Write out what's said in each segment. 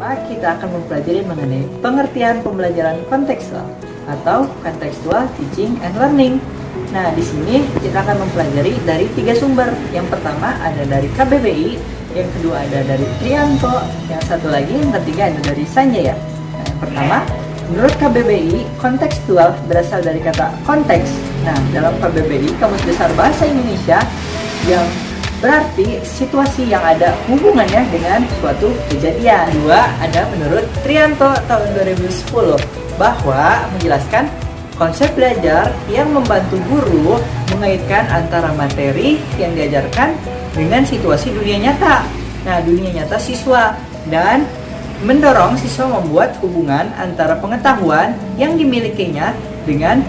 pertama kita akan mempelajari mengenai pengertian pembelajaran kontekstual atau contextual teaching and learning. Nah, di sini kita akan mempelajari dari 3 sumber. Yang pertama ada dari KBBI, yang kedua ada dari Trianto, yang satu lagi yang ketiga ada dari Sanjaya. Nah, yang pertama, menurut KBBI, kontekstual berasal dari kata konteks. Nah, dalam KBBI, Kamus Besar Bahasa Indonesia, yang berarti situasi yang ada hubungannya dengan suatu kejadian. Dua, ada menurut Trianto tahun 2010 bahwa menjelaskan konsep belajar yang membantu guru mengaitkan antara materi yang diajarkan dengan situasi dunia nyata. Nah, dunia nyata siswa dan mendorong siswa membuat hubungan antara pengetahuan yang dimilikinya dengan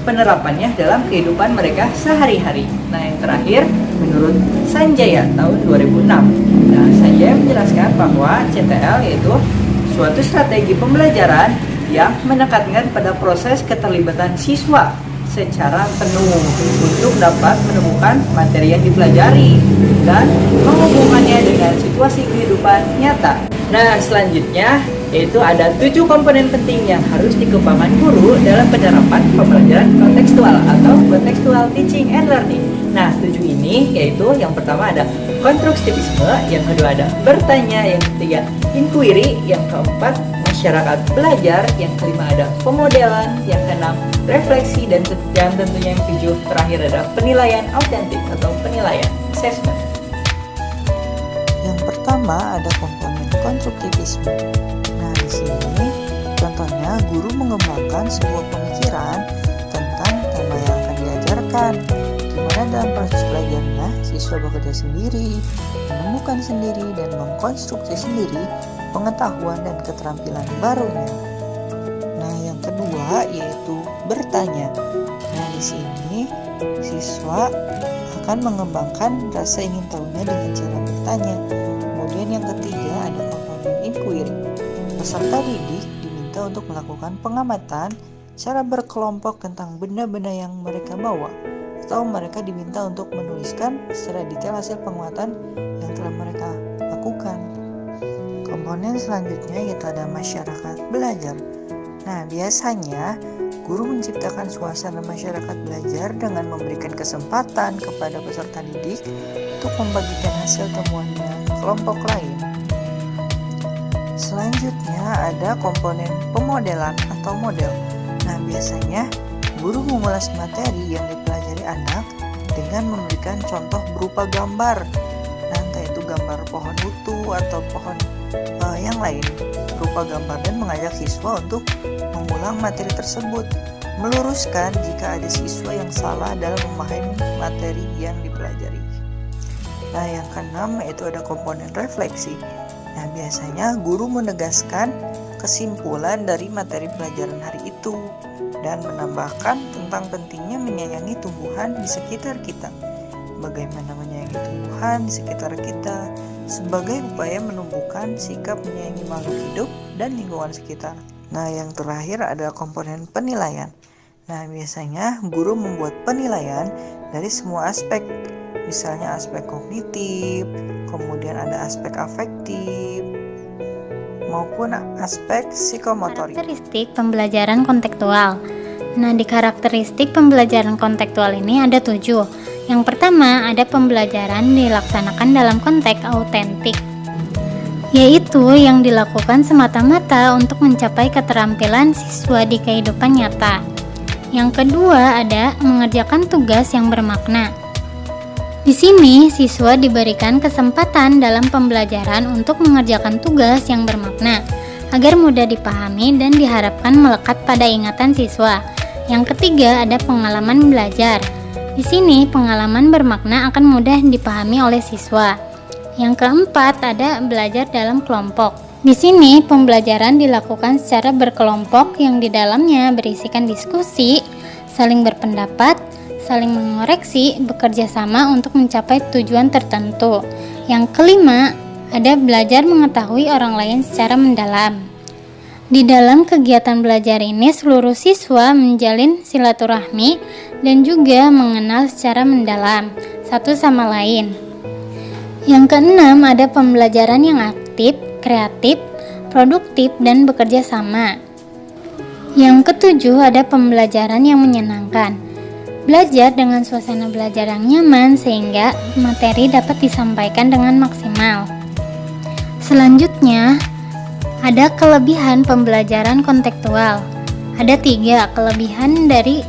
penerapannya dalam kehidupan mereka sehari-hari. Nah, yang terakhir menurut Sanjaya tahun 2006. Nah, Sanjaya menjelaskan bahwa CTL yaitu suatu strategi pembelajaran yang menekankan pada proses keterlibatan siswa secara penuh untuk dapat menemukan materi yang dipelajari dan menghubungkannya dengan situasi kehidupan nyata. Nah, selanjutnya yaitu ada 7 komponen penting yang harus dikembangkan guru dalam penerapan pembelajaran kontekstual atau contextual teaching and learning. Nah, 7 ini yaitu yang pertama ada konstruktivisme, yang kedua ada bertanya, yang ketiga inquiry, yang keempat masyarakat belajar, yang kelima ada pemodelan, yang keenam refleksi, dan tentunya yang ketujuh terakhir ada penilaian autentik atau penilaian assessment. Yang pertama ada komponen konstruktivisme. Nah, di sini contohnya guru mengembangkan sebuah pemikiran tentang tema yang akan diajarkan. Dimana dalam proses belajarnya siswa bekerja sendiri, menemukan sendiri, dan mengkonstruksi sendiri pengetahuan dan keterampilan barunya. Nah, yang kedua yaitu bertanya. Nah, di sini siswa akan mengembangkan rasa ingin tahunya dengan cara bertanya. Kemudian yang ketiga ada komponen inquiry. Peserta didik diminta untuk melakukan pengamatan secara berkelompok tentang benda-benda yang mereka bawa, atau mereka diminta untuk menuliskan secara detail hasil pengamatan yang telah mereka lakukan. Komponen selanjutnya yaitu ada masyarakat belajar. Nah, biasanya guru menciptakan suasana masyarakat belajar dengan memberikan kesempatan kepada peserta didik untuk membagikan hasil temuannya ke kelompok lain. Selanjutnya ada komponen pemodelan atau model. Nah, biasanya guru mengulas materi yang dipelajari anak dengan memberikan contoh berupa gambar. Nah, entah itu gambar pohon utuh atau pohon yang lain berupa gambar, dan mengajak siswa untuk mengulang materi tersebut, meluruskan jika ada siswa yang salah dalam memahami materi yang dipelajari. Nah, yang keenam yaitu ada komponen refleksi. Nah, biasanya guru menegaskan kesimpulan dari materi pelajaran hari itu dan menambahkan tentang pentingnya menyayangi tumbuhan di sekitar kita. Bagaimana menyayangi tumbuhan di sekitar kita sebagai upaya menumbuhkan sikap menyayangi makhluk hidup dan lingkungan sekitar. Nah, yang terakhir ada komponen penilaian. Nah, biasanya guru membuat penilaian dari semua aspek, misalnya aspek kognitif, kemudian ada aspek afektif, maupun aspek psikomotorik. Karakteristik pembelajaran kontekstual. Nah, di karakteristik pembelajaran kontekstual ini ada 7. Yang pertama, ada pembelajaran dilaksanakan dalam konteks autentik, yaitu yang dilakukan semata-mata untuk mencapai keterampilan siswa di kehidupan nyata. Yang kedua, ada mengerjakan tugas yang bermakna. Di sini, siswa diberikan kesempatan dalam pembelajaran untuk mengerjakan tugas yang bermakna, agar mudah dipahami dan diharapkan melekat pada ingatan siswa. Yang ketiga, ada pengalaman belajar. Di sini, pengalaman bermakna akan mudah dipahami oleh siswa. Yang keempat, ada belajar dalam kelompok. Di sini, pembelajaran dilakukan secara berkelompok yang di dalamnya berisikan diskusi, saling berpendapat, saling mengoreksi, bekerja sama untuk mencapai tujuan tertentu. Yang kelima, ada belajar mengetahui orang lain secara mendalam. Di dalam kegiatan belajar ini, seluruh siswa menjalin silaturahmi dan juga mengenal secara mendalam satu sama lain. Yang keenam, ada pembelajaran yang aktif, kreatif, produktif, dan bekerja sama. Yang ketujuh, ada pembelajaran yang menyenangkan. Belajar dengan suasana belajar yang nyaman sehingga materi dapat disampaikan dengan maksimal. Selanjutnya, ada kelebihan pembelajaran kontekstual. Ada 3 kelebihan dari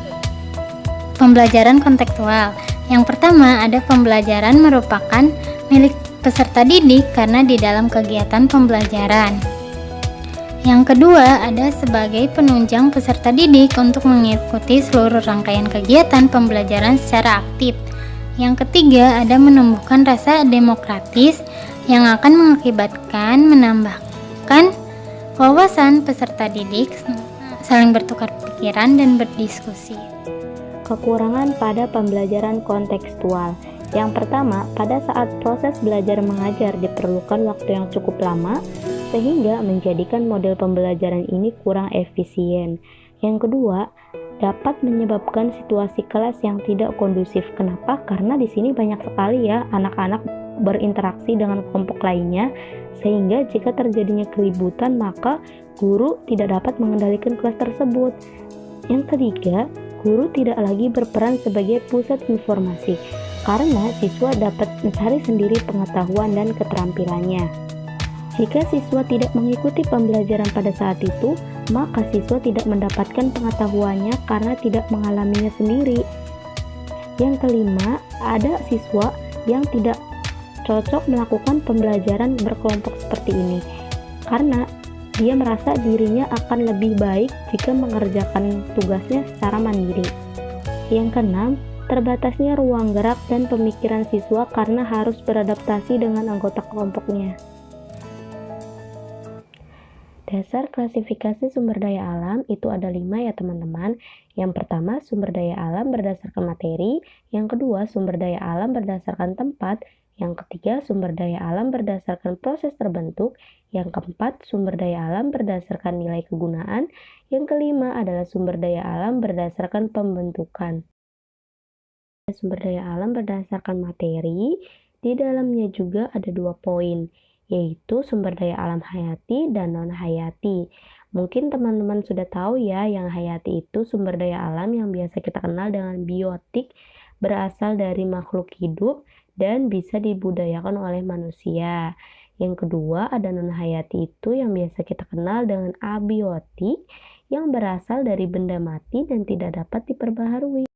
pembelajaran kontekstual. Yang pertama, ada pembelajaran merupakan milik peserta didik karena di dalam kegiatan pembelajaran. Yang kedua, ada sebagai penunjang peserta didik untuk mengikuti seluruh rangkaian kegiatan pembelajaran secara aktif. Yang ketiga, ada menumbuhkan rasa demokratis yang akan mengakibatkan menambahkan wawasan peserta didik, saling bertukar pikiran dan berdiskusi. Kekurangan pada pembelajaran kontekstual. Yang pertama, pada saat proses belajar mengajar diperlukan waktu yang cukup lama, sehingga menjadikan model pembelajaran ini kurang efisien. Yang kedua, dapat menyebabkan situasi kelas yang tidak kondusif. Kenapa? Karena di sini banyak sekali ya anak-anak berinteraksi dengan kelompok lainnya, sehingga jika terjadinya keributan maka guru tidak dapat mengendalikan kelas tersebut. Yang ketiga, guru tidak lagi berperan sebagai pusat informasi, karena siswa dapat mencari sendiri pengetahuan dan keterampilannya. Jika siswa tidak mengikuti pembelajaran pada saat itu, maka siswa tidak mendapatkan pengetahuannya karena tidak mengalaminya sendiri. Yang kelima, ada siswa yang tidak cocok melakukan pembelajaran berkelompok seperti ini, karena dia merasa dirinya akan lebih baik jika mengerjakan tugasnya secara mandiri. Yang keenam, terbatasnya ruang gerak dan pemikiran siswa karena harus beradaptasi dengan anggota kelompoknya. Dasar klasifikasi sumber daya alam itu ada 5 ya teman-teman. Yang pertama, sumber daya alam berdasarkan materi. Yang kedua, sumber daya alam berdasarkan tempat. Yang ketiga, sumber daya alam berdasarkan proses terbentuk. Yang keempat, sumber daya alam berdasarkan nilai kegunaan. Yang kelima adalah sumber daya alam berdasarkan pembentukan. Sumber daya alam berdasarkan materi, di dalamnya juga ada 2 poin, yaitu sumber daya alam hayati dan non-hayati. Mungkin teman-teman sudah tahu ya, yang hayati itu sumber daya alam yang biasa kita kenal dengan biotik, berasal dari makhluk hidup dan bisa dibudidayakan oleh manusia. Yang kedua, ada non-hayati itu yang biasa kita kenal dengan abiotik, yang berasal dari benda mati dan tidak dapat diperbaharui.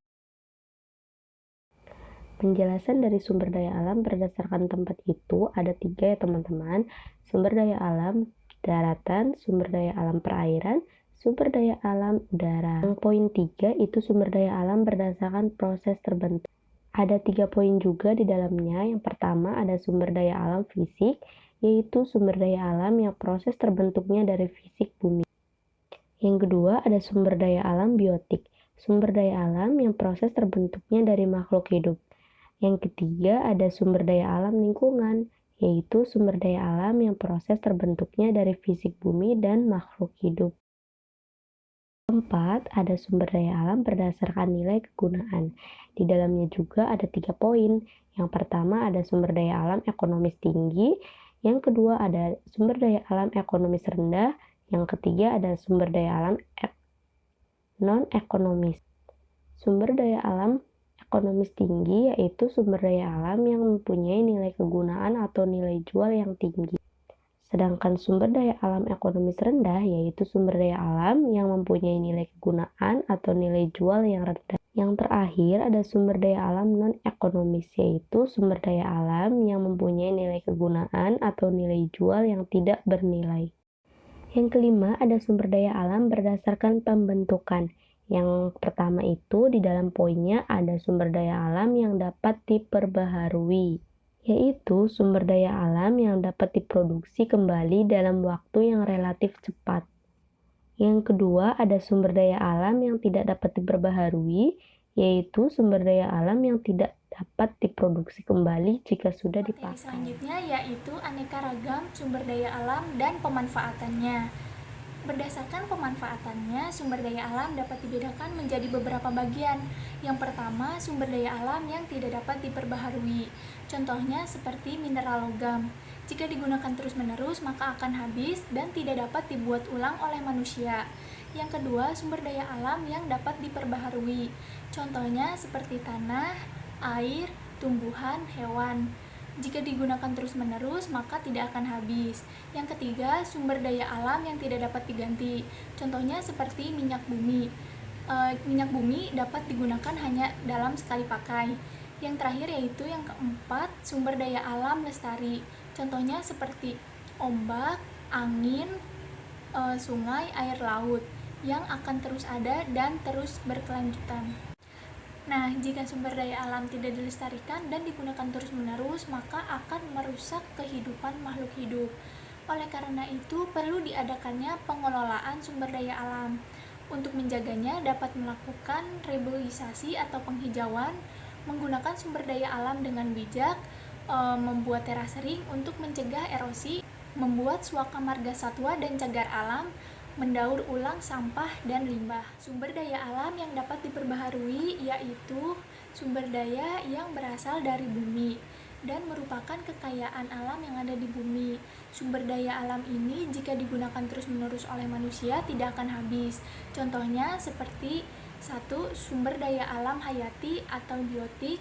Penjelasan dari sumber daya alam berdasarkan tempat itu ada 3 ya teman-teman. Sumber daya alam daratan, sumber daya alam perairan, sumber daya alam udara. Yang poin 3 itu sumber daya alam berdasarkan proses terbentuk. Ada 3 poin juga di dalamnya. Yang pertama ada sumber daya alam fisik, yaitu sumber daya alam yang proses terbentuknya dari fisik bumi. Yang kedua ada sumber daya alam biotik, sumber daya alam yang proses terbentuknya dari makhluk hidup. Yang ketiga ada sumber daya alam lingkungan, yaitu sumber daya alam yang proses terbentuknya dari fisik bumi dan makhluk hidup. Keempat, ada sumber daya alam berdasarkan nilai kegunaan. Di dalamnya juga ada 3 poin. Yang pertama ada sumber daya alam ekonomis tinggi, yang kedua ada sumber daya alam ekonomis rendah, yang ketiga ada sumber daya alam non-ekonomis. Sumber daya alam ekonomis tinggi yaitu sumber daya alam yang mempunyai nilai kegunaan atau nilai jual yang tinggi. Sedangkan sumber daya alam ekonomis rendah yaitu sumber daya alam yang mempunyai nilai kegunaan atau nilai jual yang rendah. Yang terakhir ada sumber daya alam non-ekonomis, yaitu sumber daya alam yang mempunyai nilai kegunaan atau nilai jual yang tidak bernilai. Yang kelima ada sumber daya alam berdasarkan pembentukan. Yang pertama itu di dalam poinnya ada sumber daya alam yang dapat diperbaharui, yaitu sumber daya alam yang dapat diproduksi kembali dalam waktu yang relatif cepat. Yang kedua ada sumber daya alam yang tidak dapat diperbaharui, yaitu sumber daya alam yang tidak dapat diproduksi kembali jika sudah dipakai. Selanjutnya yaitu aneka ragam sumber daya alam dan pemanfaatannya. Berdasarkan pemanfaatannya, sumber daya alam dapat dibedakan menjadi beberapa bagian. Yang pertama, sumber daya alam yang tidak dapat diperbaharui. Contohnya seperti mineral logam. Jika digunakan terus-menerus, maka akan habis dan tidak dapat dibuat ulang oleh manusia. Yang kedua, sumber daya alam yang dapat diperbaharui. Contohnya seperti tanah, air, tumbuhan, hewan. Jika digunakan terus-menerus, maka tidak akan habis. Yang ketiga, sumber daya alam yang tidak dapat diganti. Contohnya seperti minyak bumi. Minyak bumi dapat digunakan hanya dalam sekali pakai. Yang terakhir yaitu yang keempat, sumber daya alam lestari. Contohnya seperti ombak, angin, sungai, air laut yang akan terus ada dan terus berkelanjutan. Nah, jika sumber daya alam tidak dilestarikan dan digunakan terus-menerus, maka akan merusak kehidupan makhluk hidup. Oleh karena itu, perlu diadakannya pengelolaan sumber daya alam. Untuk menjaganya, dapat melakukan reboisasi atau penghijauan, menggunakan sumber daya alam dengan bijak, membuat terasering untuk mencegah erosi, membuat suaka marga satwa dan cagar alam, mendaur ulang sampah dan limbah. Sumber daya alam yang dapat diperbaharui yaitu sumber daya yang berasal dari bumi dan merupakan kekayaan alam yang ada di bumi. Sumber daya alam ini jika digunakan terus-menerus oleh manusia tidak akan habis. Contohnya seperti 1. Sumber daya alam hayati atau biotik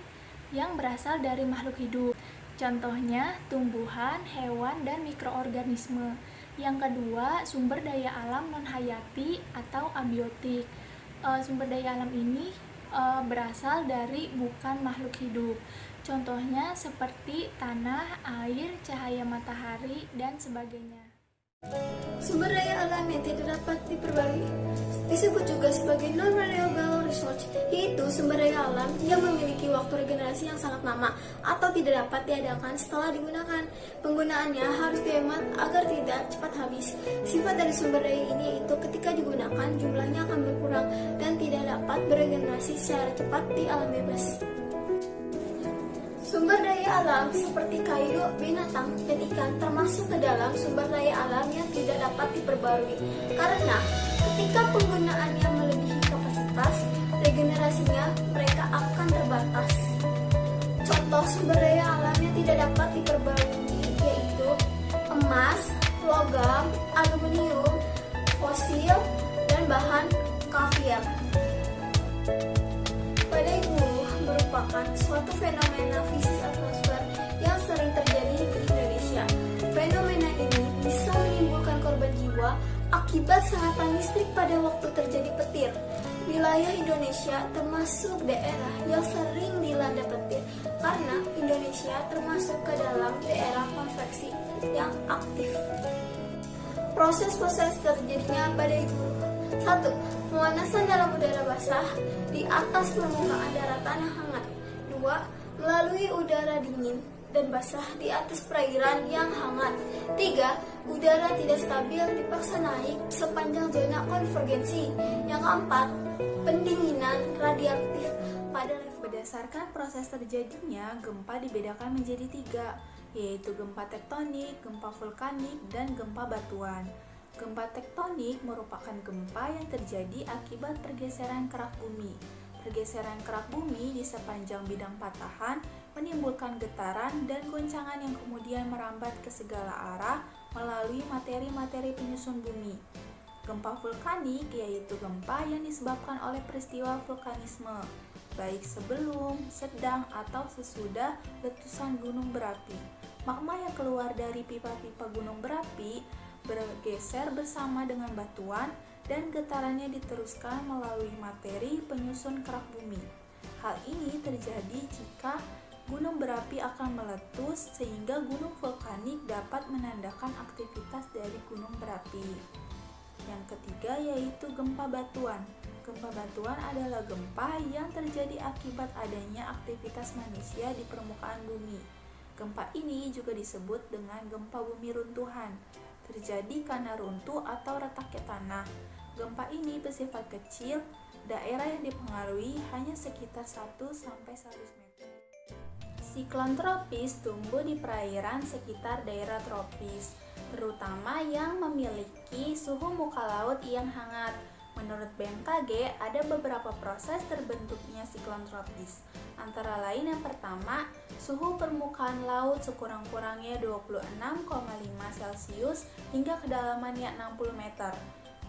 yang berasal dari makhluk hidup. Contohnya tumbuhan, hewan, dan mikroorganisme. Yang kedua, sumber daya alam non-hayati atau abiotik. Sumber daya alam ini berasal dari bukan makhluk hidup. Contohnya seperti tanah, air, cahaya matahari, dan sebagainya. Sumber daya alam yang tidak dapat diperbarui disebut juga sebagai non-renewable resource, yaitu sumber daya alam yang memiliki waktu regenerasi yang sangat lama atau tidak dapat diadakan setelah digunakan. Penggunaannya harus dihemat agar tidak cepat habis. Sifat dari sumber daya ini yaitu ketika digunakan jumlahnya akan berkurang dan tidak dapat beregenerasi secara cepat di alam bebas. Sumber daya alam seperti kayu, binatang, dan ikan termasuk ke dalam sumber daya alam yang tidak dapat diperbarui. Karena ketika penggunaannya melebihi kapasitas, regenerasinya mereka akan terbatas. Contoh sumber daya alam yang tidak dapat diperbarui yaitu emas, logam, aluminium, fosil, dan bahan kafir. Badai buruh merupakan suatu fenomena fisik atmosfer yang sering terjadi di Indonesia. Fenomena ini bisa menimbulkan korban jiwa akibat sengatan listrik pada waktu terjadi petir. Wilayah Indonesia termasuk daerah yang sering dilanda petir karena Indonesia termasuk ke dalam daerah konveksi yang aktif. Proses-proses terjadinya badai buruh. 1. Pemanasan dalam udara basah di atas permukaan daratan yang hangat. 2. Melalui udara dingin dan basah di atas perairan yang hangat. 3. Udara tidak stabil dipaksa naik sepanjang zona konvergensi. Yang keempat, pendinginan radiaktif pada level. Berdasarkan proses terjadinya, gempa dibedakan menjadi 3, yaitu gempa tektonik, gempa vulkanik, dan gempa batuan. Gempa tektonik merupakan gempa yang terjadi akibat pergeseran kerak bumi. Pergeseran kerak bumi di sepanjang bidang patahan menimbulkan getaran dan goncangan yang kemudian merambat ke segala arah melalui materi-materi penyusun bumi. Gempa vulkanik yaitu gempa yang disebabkan oleh peristiwa vulkanisme, baik sebelum, sedang, atau sesudah letusan gunung berapi. Magma yang keluar dari pipa-pipa gunung berapi bergeser bersama dengan batuan dan getarannya diteruskan melalui materi penyusun kerak bumi. Hal ini terjadi jika gunung berapi akan meletus sehingga gunung vulkanik dapat menandakan aktivitas dari gunung berapi. Yang ketiga yaitu gempa batuan. Gempa batuan adalah gempa yang terjadi akibat adanya aktivitas manusia di permukaan bumi. Gempa ini juga disebut dengan gempa bumi runtuhan. Terjadi karena runtuh atau retaknya tanah. Gempa ini bersifat kecil, daerah yang dipengaruhi hanya sekitar 1-100 meter. Siklon tropis tumbuh di perairan sekitar daerah tropis, terutama yang memiliki suhu muka laut yang hangat. Menurut BMKG, ada beberapa proses terbentuknya siklon tropis. Antara lain yang pertama, suhu permukaan laut sekurang-kurangnya 26,5 Celcius hingga kedalamannya 60 meter.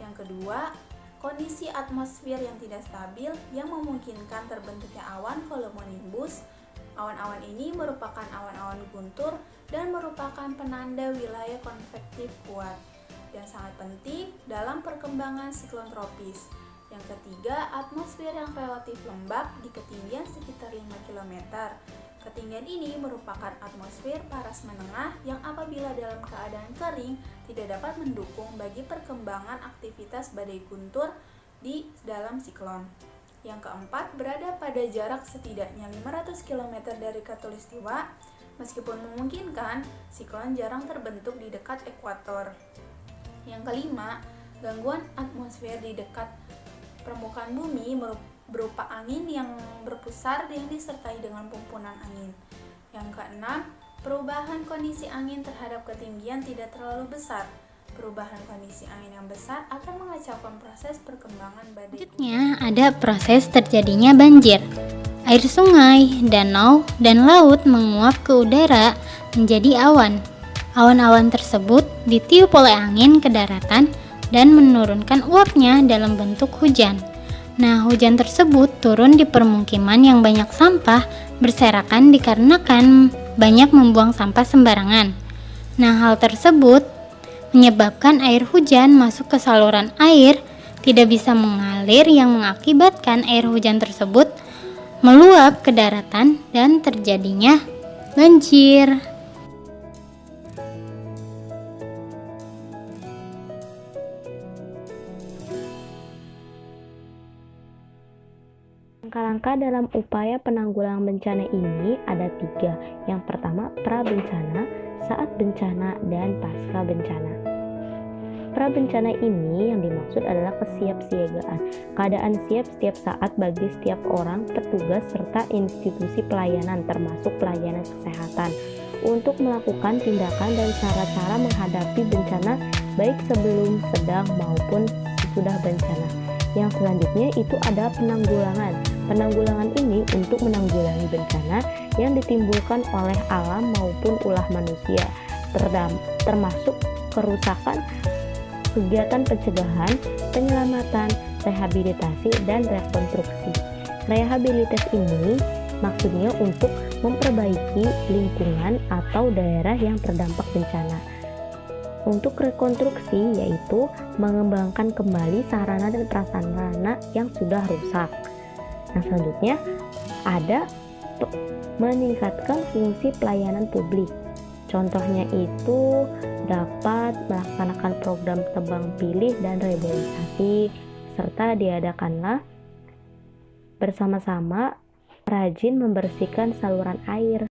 Yang kedua, kondisi atmosfer yang tidak stabil yang memungkinkan terbentuknya awan cumulonimbus. Awan-awan ini merupakan awan-awan guntur dan merupakan penanda wilayah konvektif kuat yang sangat penting dalam perkembangan siklon tropis. Yang ketiga, atmosfer yang relatif lembab di ketinggian sekitar 5 km. Ketinggian ini merupakan atmosfer paras menengah yang apabila dalam keadaan kering tidak dapat mendukung bagi perkembangan aktivitas badai guntur di dalam siklon. Yang keempat, berada pada jarak setidaknya 500 km dari khatulistiwa. Meskipun memungkinkan, siklon jarang terbentuk di dekat ekuator. Yang kelima, gangguan atmosfer di dekat permukaan bumi berupa angin yang berpusar yang disertai dengan pumpunan angin. Yang keenam, perubahan kondisi angin terhadap ketinggian tidak terlalu besar. Perubahan kondisi angin yang besar akan mengacaukan proses perkembangan badai. Selanjutnya ada proses terjadinya banjir. Air sungai, danau, dan laut menguap ke udara menjadi awan. Awan-awan tersebut ditiup oleh angin ke daratan dan menurunkan uapnya dalam bentuk hujan. Nah, hujan tersebut turun di permukiman yang banyak sampah berserakan dikarenakan banyak membuang sampah sembarangan. Nah, hal tersebut menyebabkan air hujan masuk ke saluran air tidak bisa mengalir yang mengakibatkan air hujan tersebut meluap ke daratan dan terjadinya banjir. Langkah-langkah dalam upaya penanggulangan bencana ini ada 3. Yang pertama, pra-bencana, saat bencana, dan pasca bencana. Pra-bencana ini yang dimaksud adalah kesiapsiagaan, keadaan siap setiap saat bagi setiap orang, petugas, serta institusi pelayanan termasuk pelayanan kesehatan untuk melakukan tindakan dan cara-cara menghadapi bencana baik sebelum, sedang, maupun sesudah bencana. Yang selanjutnya itu ada penanggulangan. Penanggulangan ini untuk menanggulangi bencana yang ditimbulkan oleh alam maupun ulah manusia, termasuk kerusakan, kegiatan pencegahan, penyelamatan, rehabilitasi, dan rekonstruksi. Rehabilitasi ini maksudnya untuk memperbaiki lingkungan atau daerah yang terdampak bencana. Untuk rekonstruksi yaitu mengembangkan kembali sarana dan prasarana yang sudah rusak. Nah, selanjutnya ada meningkatkan fungsi pelayanan publik. Contohnya itu dapat melaksanakan program tebang pilih dan reboisasi, serta diadakanlah bersama-sama rajin membersihkan saluran air.